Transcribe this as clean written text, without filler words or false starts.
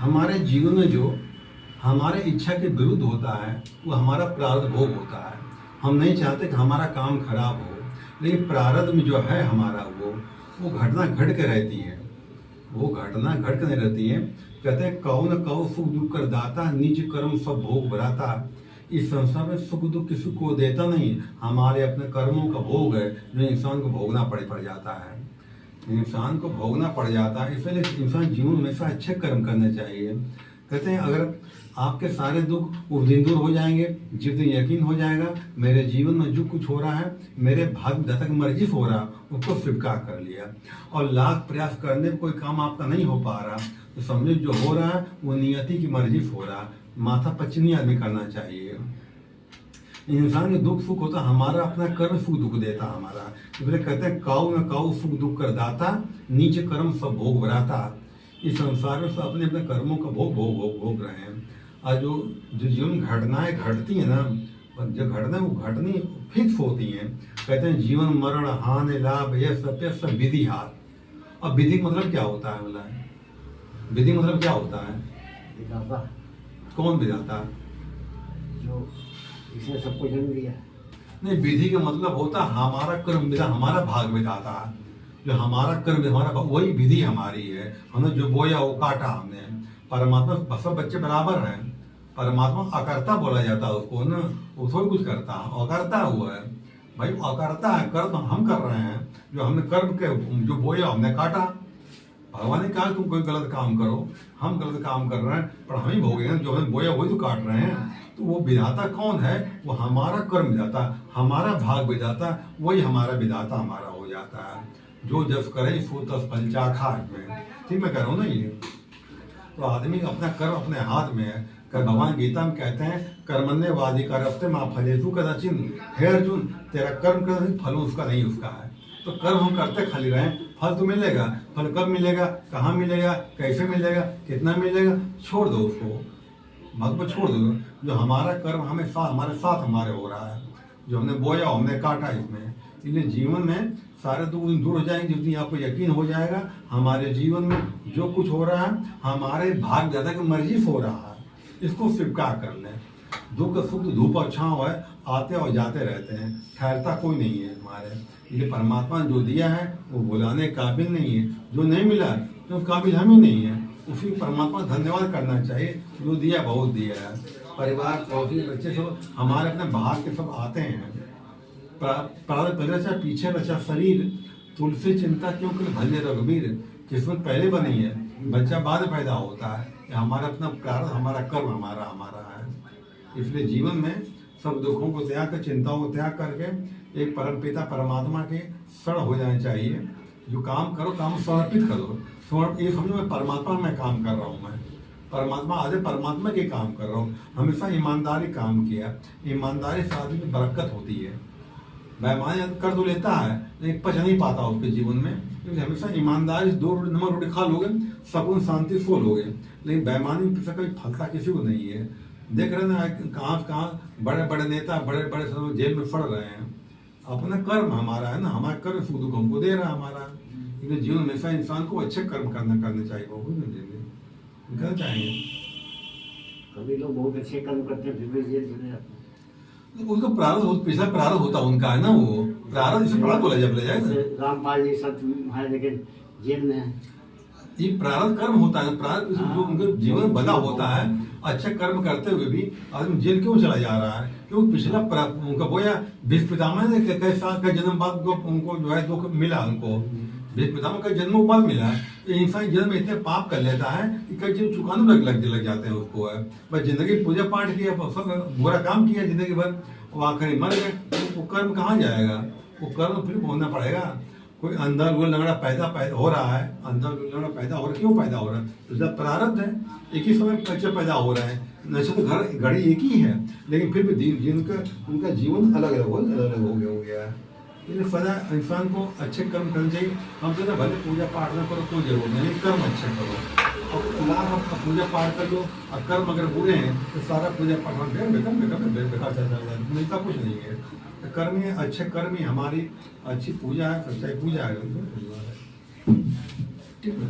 हमारे जीवन में जो हमारे इच्छा के विरुद्ध होता है वो हमारा प्रारब्ध भोग होता है। हम नहीं चाहते कि हमारा काम खराब हो, लेकिन प्रारब्ध में जो है हमारा वो घटना घट के रहती है। वो घटना घट के नहीं रहती है। कहते हैं कौन कौ सुख दुख कर दाता, निज कर्म सब भोग भराता। इस संसार में सुख दुख किसी को देता नहीं, हमारे अपने कर्मों का भोग है जो इंसान को भोगना पड़ जाता है। इंसान को भोगना पड़ जाता है, इसलिए इंसान जीवन में से अच्छे कर्म करने चाहिए। कहते हैं अगर आपके सारे दुख उस दिन दूर हो जाएंगे जिस दिन यकीन हो जाएगा मेरे जीवन में जो कुछ हो रहा है मेरे भाग्य दाता की मर्जी से हो रहा, उसको स्वीकार कर लिया। और लाख प्रयास करने पर कोई काम आपका नहीं हो पा रहा तो समझो जो हो रहा है वो नियति की मर्जी से हो रहा। माथा पच्ची नहीं आदमी करना चाहिए। इंसान के दुख सुख होता, हमारा अपना कर्म सुख दुख देता हमारा। इसलिए कहते हैं काऊ न काऊ सुख दुख कर दाता, नीच कर्म सब भोग भराता। इस संसार में सब अपने अपने कर्मों का भोग रहे हैं। और जो जीवन घटनाएं घटती है ना, जो घटना वो घटनी फिक्स होती हैं। कहते हैं जीवन मरण हानि लाभ यह सब विधि हाथ। अब विधि मतलब क्या होता है? बोला विधि मतलब क्या होता है? विधाता। कौन विधाता? जो इसने सबको जन्म दिया। नहीं, विधि का मतलब होता हमारा कर्म विधा, हमारा भाग विधाता। जो हमारा कर्म हमारा वही विधि हमारी है। हमने जो बोया वो काटा हमने। परमात्मा सब बच्चे बराबर हैं। परमात्मा अकर्ता बोला जाता है उसको ना, वो थोड़ी कुछ करता अकर्ता हुआ है भाई, अकर्ता है। कर्म हम कर रहे हैं, जो हमने कर्म के जो बोया हमने काटा। भगवान ने कहा तुम कोई गलत काम करो, हम गलत काम कर रहे हैं पर हम ही भोगेंगे। जो हमने बोया वही तो काट रहे हैं। तो वो विधाता कौन है? वो हमारा कर्म विधाता, हमारा भाग विधाता, वही हमारा विधाता हमारा हो जाता है। जो जस करे सो तस पंचाखा में, ठीक मैं कह रहा हूँ ना। ये तो आदमी का अपना कर्म अपने हाथ में है। भगवान गीता में कहते हैं कर्मण्यवादी का रफ्ते माँ फलेसु कदाचिन। हे अर्जुन, तेरा कर्म का फल उसका नहीं उसका है। तो कर्म हम करते खाली रहे, फल तो मिलेगा। फल कब मिलेगा, कहाँ मिलेगा, कैसे मिलेगा, कितना मिलेगा, छोड़ दो उसको, भगवत छोड़ दो। जो हमारा कर्म हमें हमारे साथ हमारे हो रहा है, जो हमने बोया हमने काटा इसमें। इसलिए जीवन में सारे दुख दूर हो जाएंगे जिस दिन आपको यकीन हो जाएगा हमारे जीवन में जो कुछ हो रहा है हमारे भाग दाता की मर्जी से हो रहा है। इसको स्वीकार कर लें। दुख सुख धूप और छाँव है, आते और जाते रहते हैं, ठहरता कोई नहीं है हमारे। ये परमात्मा जो दिया है वो बुलाने काबिल नहीं है, जो नहीं मिला तो काबिल हम ही नहीं है। उसी परमात्मा धन्यवाद करना चाहिए, जो दिया बहुत दिया है। परिवार पड़ोसी बच्चे सब हमारे अपने बाहर के सब आते हैं। प्रारब्ध पहले रचा पीछे रचा शरीर, तुलसी चिंता क्यों कर भले रघुबीर। किस्मत पहले बनी है, बच्चा बाद पैदा होता है। हमारा अपना प्रारब्ध, हमारा कर्म हमारा है। इसलिए जीवन में सब दुखों को त्याग कर, चिंताओं को त्याग करके एक परमपिता परमात्मा के शरण हो जाना चाहिए। जो काम करो काम समर्पित करो। ये समझो मैं परमात्मा में काम कर रहा हूँ, मैं परमात्मा आधे परमात्मा के काम कर रहा हूँ। हमेशा ईमानदारी काम किया, ईमानदारी से आदमी में बरकत होती है। बेईमानी कर तो लेता है लेकिन पच नहीं पाता उसके जीवन में, क्योंकि हमेशा ईमानदारी से 2 नमक रोटी खा लोगे, सुकून शांति सो लोगे। लेकिन बेईमानी से कभी फलता किसी को नहीं है। देख रहे ना कहाँ बड़े बड़े नेता बड़े बड़े जेल में पड़ रहे हैं। अपना कर्म हमारा है ना, हमारा कर्म सुख दुख हमको दे रहा है हमारा। इसलिए जीवन में हमेशा इंसान को अच्छे कर्म करने चाहिए। कहना चाहेंगे कभी लोग बहुत अच्छे कर्म करते हैं फिर भी जेल चले जाते हैं। उसका प्रारब्ध पिछला प्रारब्ध होता उनका है ना, वो प्रारब्ध इसे प्रारब्ध बोला जाए ना। रामपाल जी सब है लेकिन जेल में है। ये प्रारब्ध कर्म होता है। प्रारब्ध जो उनके जीवन बना होता है, अच्छा कर्म करते हुए भी आदमी जेल क्यों चला जा रहा है? क्योंकि पिछला उनका बोया भीष्म पितामह ने कई साल का जन्म बाद उनको जो है दुख मिला। उनको भीष्म पितामह का जन्म बाद मिला। इंसान जन्म में इतने पाप कर लेता है कि कई जन्म चुकाने लग जाते हैं उसको है। बस जिंदगी पूजा पाठ किया, सब बुरा काम किया जिंदगी भर, वो आखिरी मर गए। तो वो कर्म कहाँ जाएगा? वो कर्म फिर भोगना पड़ेगा। कोई अंधा लंगड़ा पैदा हो रहा है, अंधा लंगड़ा पैदा हो रहा है, क्यों पैदा हो रहा है? तो जब प्रारब्ध है, एक ही समय बच्चे पैदा हो रहे हैं। नशे तो घड़ी एक ही है, लेकिन फिर भी उनका जीवन अलग अलग हो गया है। इसलिए सदा इंसान को अच्छे कर्म करने चाहिए। हम कहते भले पूजा पाठ ना करो कोई जरूरत नहीं, कर्म अच्छे करो। और लाख पूजा पाठ कर लो और कर्म अगर बुरे हैं तो सारा पूजा पाठ बेकार चल जाएगा, मिलता कुछ नहीं है। तो कर्म ही अच्छे कर्म ही हमारी अच्छी पूजा है, सच्चाई पूजा है। ठीक है।